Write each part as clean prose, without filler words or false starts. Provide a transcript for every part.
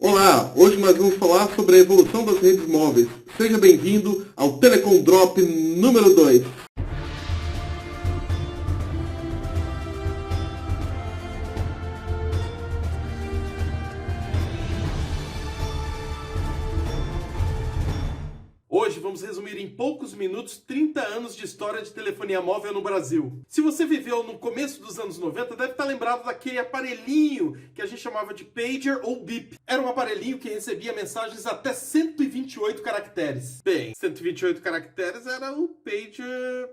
Olá, hoje nós vamos falar sobre a evolução das redes móveis. Seja bem-vindo ao Telecom Drop número 2. Hoje vamos resumir em poucos minutos 30 anos de história de telefonia móvel no Brasil. Se você viveu no começo dos anos 90, deve estar lembrado daquele aparelhinho que a gente chamava de pager ou bip. Era um aparelhinho que recebia mensagens até 128 caracteres. Bem, 128 caracteres era o pager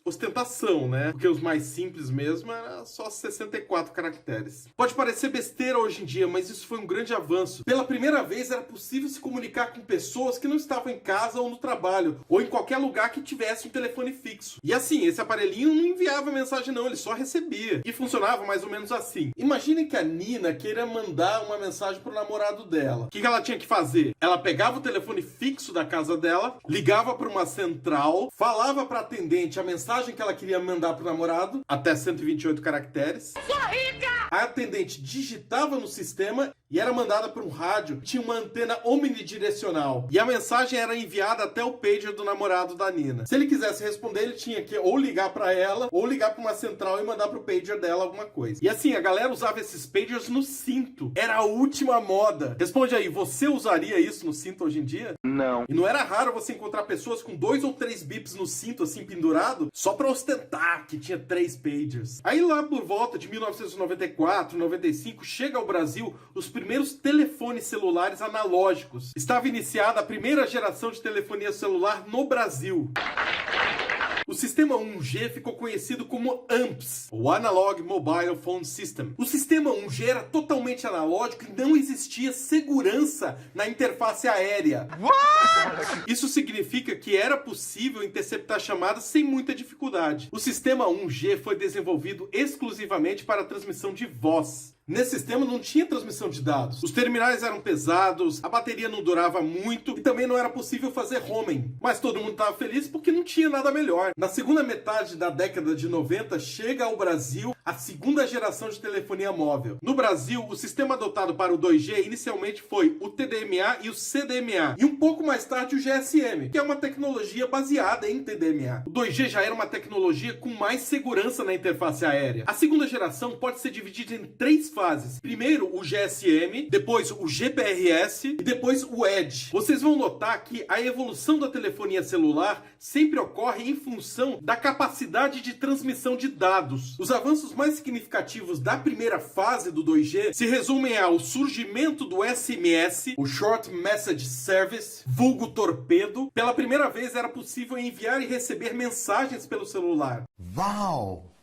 ostentação, né? Porque os mais simples mesmo era só 64 caracteres. Pode parecer besteira hoje em dia, mas isso foi um grande avanço. Pela primeira vez era possível se comunicar com pessoas que não estavam em casa ou no trabalho, ou em qualquer lugar que tivesse um telefone fixo. E assim, esse aparelhinho não enviava mensagem não, ele só recebia. E funcionava mais ou menos assim. Imaginem que a Nina queira mandar uma mensagem pro namorado dela. O que ela tinha que fazer? Ela pegava o telefone fixo da casa dela, ligava para uma central, falava para atendente a mensagem que ela queria mandar pro namorado, até 128 caracteres. Sou rica! A atendente digitava no sistema e era mandada por um rádio, tinha uma antena omnidirecional. E a mensagem era enviada até o pager do namorado da Nina. Se ele quisesse responder, ele tinha que ou ligar para ela, ou ligar para uma central e mandar pro pager dela alguma coisa. E assim, a galera usava esses pagers no cinto. Era a última moda. Responde aí, você usaria isso no cinto hoje em dia? Não. E não era raro você encontrar pessoas com 2 ou 3 bips no cinto, assim, pendurado, só pra ostentar que tinha 3 pagers. Aí lá por volta de 1994, 95, chega ao Brasil os primeiros telefones celulares analógicos. Estava iniciada a primeira geração de telefonia celular no Brasil. O sistema 1G ficou conhecido como AMPS, o Analog Mobile Phone System. O sistema 1G era totalmente analógico e não existia segurança na interface aérea. What? Isso significa que era possível interceptar chamadas sem muita dificuldade. O sistema 1G foi desenvolvido exclusivamente para a transmissão de voz. Nesse sistema não tinha transmissão de dados. Os terminais eram pesados, a bateria não durava muito e também não era possível fazer roaming. Mas todo mundo estava feliz porque não tinha nada melhor. Na segunda metade da década de 90, chega ao Brasil a segunda geração de telefonia móvel. No Brasil, o sistema adotado para o 2G inicialmente foi o TDMA e o CDMA. E um pouco mais tarde o GSM, que é uma tecnologia baseada em TDMA. O 2G já era uma tecnologia com mais segurança na interface aérea. A segunda geração pode ser dividida em 3 fases. Primeiro o GSM, depois o GPRS e depois o Edge. Vocês vão notar que a evolução da telefonia celular sempre ocorre em função da capacidade de transmissão de dados. Os avanços mais significativos da primeira fase do 2G se resumem ao surgimento do SMS, o Short Message Service, vulgo torpedo. Pela primeira vez era possível enviar e receber mensagens pelo celular. Uau!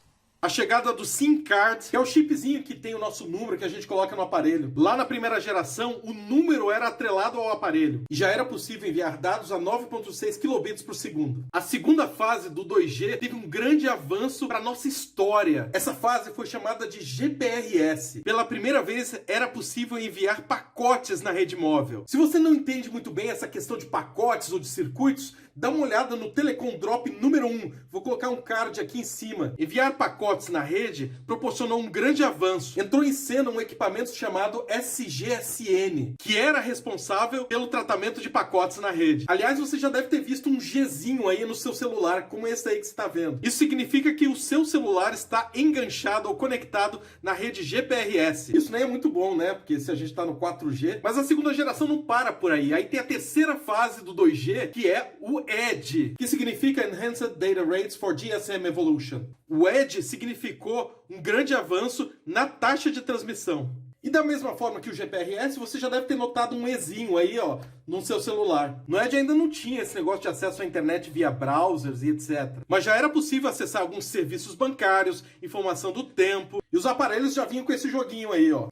A chegada do SIM card, que é o chipzinho que tem o nosso número que a gente coloca no aparelho. Lá na primeira geração, o número era atrelado ao aparelho e já era possível enviar dados a 9.6 kilobits por segundo. A segunda fase do 2G teve um grande avanço para nossa história. Essa fase foi chamada de GPRS. Pela primeira vez, era possível enviar pacotes na rede móvel. Se você não entende muito bem essa questão de pacotes ou de circuitos, dá uma olhada no Telecom Drop número 1. Vou colocar um card aqui em cima. Enviar pacotes na rede proporcionou um grande avanço. Entrou em cena um equipamento chamado SGSN, que era responsável pelo tratamento de pacotes na rede. Aliás, você já deve ter visto um Gzinho aí no seu celular, como esse aí que você está vendo. Isso significa que o seu celular está enganchado ou conectado na rede GPRS. Isso nem é muito bom, né? Porque se a gente está no 4G. Mas a segunda geração não para por aí. Aí tem a terceira fase do 2G, que é o Edge, que significa Enhanced Data Rates for GSM Evolution. O Edge significou um grande avanço na taxa de transmissão. E da mesma forma que o GPRS, você já deve ter notado um Ezinho aí, ó, no seu celular. No Edge ainda não tinha esse negócio de acesso à internet via browsers e etc. Mas já era possível acessar alguns serviços bancários, informação do tempo, e os aparelhos já vinham com esse joguinho aí, ó.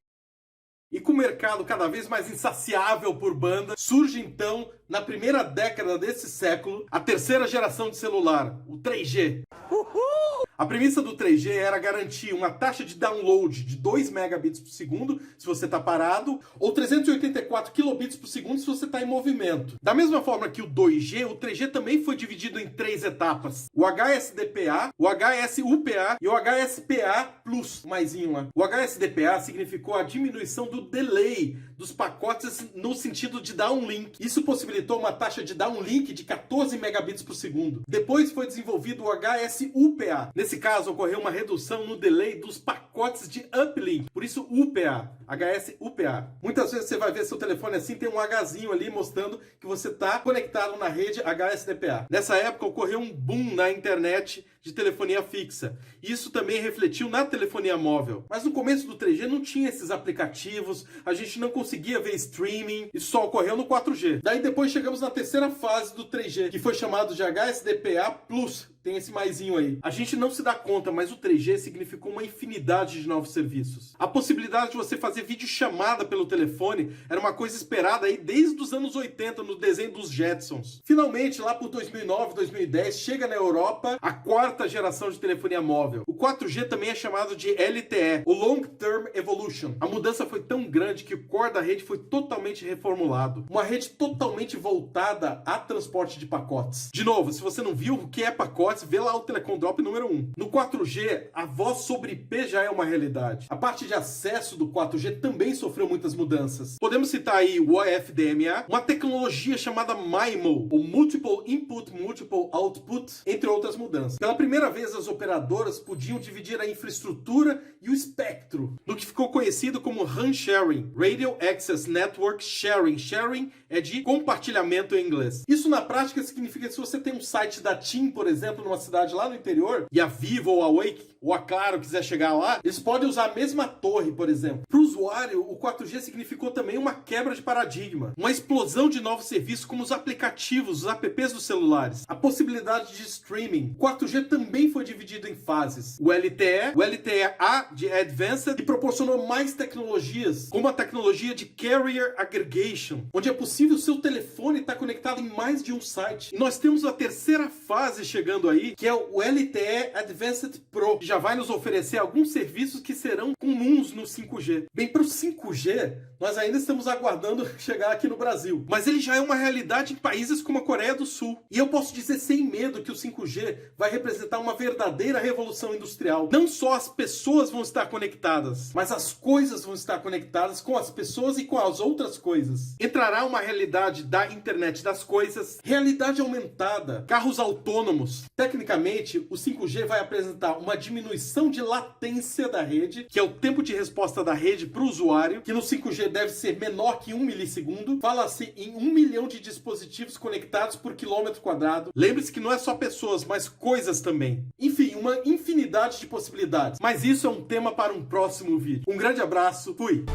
E com o mercado cada vez mais insaciável por banda, surge então, na primeira década desse século, a terceira geração de celular, o 3G. Uhul! A premissa do 3G era garantir uma taxa de download de 2 megabits por segundo se você está parado, ou 384 kilobits por segundo se você está em movimento. Da mesma forma que o 2G, o 3G também foi dividido em 3 etapas. O HSDPA, o HSUPA e o HSPA Plus, maisinho lá. O HSDPA significou a diminuição do delay dos pacotes no sentido de downlink. Isso possibilitou uma taxa de downlink de 14 megabits por segundo. Depois foi desenvolvido o HSUPA. Nesse caso, ocorreu uma redução no delay dos pacotes de uplink. Por isso, UPA, HSUPA. Muitas vezes você vai ver seu telefone assim, tem um Hzinho ali mostrando que você está conectado na rede HSDPA. Nessa época, ocorreu um boom na internet de telefonia fixa. Isso também refletiu na telefonia móvel. Mas no começo do 3G não tinha esses aplicativos, a gente não conseguia ver streaming, isso só ocorreu no 4G. Daí depois chegamos na terceira fase do 3G, que foi chamado de HSDPA Plus. Tem esse maisinho aí. A gente não se dá conta, mas o 3G significou uma infinidade de novos serviços. A possibilidade de você fazer videochamada pelo telefone era uma coisa esperada aí desde os anos 80 no desenho dos Jetsons. Finalmente, lá por 2009, 2010, chega na Europa a quarta geração de telefonia móvel. O 4G também é chamado de LTE, o Long Term Evolution. A mudança foi tão grande que o core da rede foi totalmente reformulado. Uma rede totalmente voltada a transporte de pacotes. De novo, se você não viu o que é pacote, vê lá o Telecom Drop número 1. No 4G, a voz sobre IP já é uma realidade. A parte de acesso do 4G também sofreu muitas mudanças. Podemos citar aí o OFDMA, uma tecnologia chamada MIMO, ou Multiple Input, Multiple Output, entre outras mudanças. Pela primeira vez, as operadoras podiam dividir a infraestrutura e o espectro, no que ficou conhecido como RAN Sharing, Radio Access Network Sharing. Sharing é de compartilhamento em inglês. Isso na prática significa que se você tem um site da TIM, por exemplo, numa cidade lá no interior, e a Vivo ou a Wake ou a Claro quiser chegar lá, eles podem usar a mesma torre, por exemplo. Para o usuário, o 4G significou também uma quebra de paradigma, uma explosão de novos serviços como os aplicativos, os apps dos celulares, a possibilidade de streaming. O 4G também foi dividido em fases. O LTE-A de Advanced, que proporcionou mais tecnologias, como a tecnologia de Carrier Aggregation, onde é possível o seu telefone estar conectado em mais de um site. E nós temos a terceira fase chegando aí, que é o LTE Advanced Pro, que já vai nos oferecer alguns serviços que serão comuns no 5G. Bem, para o 5G, nós ainda estamos aguardando chegar aqui no Brasil. Mas ele já é uma realidade em países como a Coreia do Sul. E eu posso dizer sem medo que o 5G vai representar uma verdadeira revolução industrial. Não só as pessoas vão estar conectadas, mas as coisas vão estar conectadas com as pessoas e com as outras coisas. Entrará uma realidade da internet das coisas, realidade aumentada, carros autônomos. Tecnicamente, o 5G vai apresentar uma diminuição de latência da rede, que é o tempo de resposta da rede para o usuário, que no 5G deve ser menor que 1 milissegundo. Fala-se em 1 milhão de dispositivos conectados por quilômetro quadrado. Lembre-se que não é só pessoas, mas coisas também. Enfim, uma infinidade de possibilidades. Mas isso é um tema para um próximo vídeo. Um grande abraço, fui!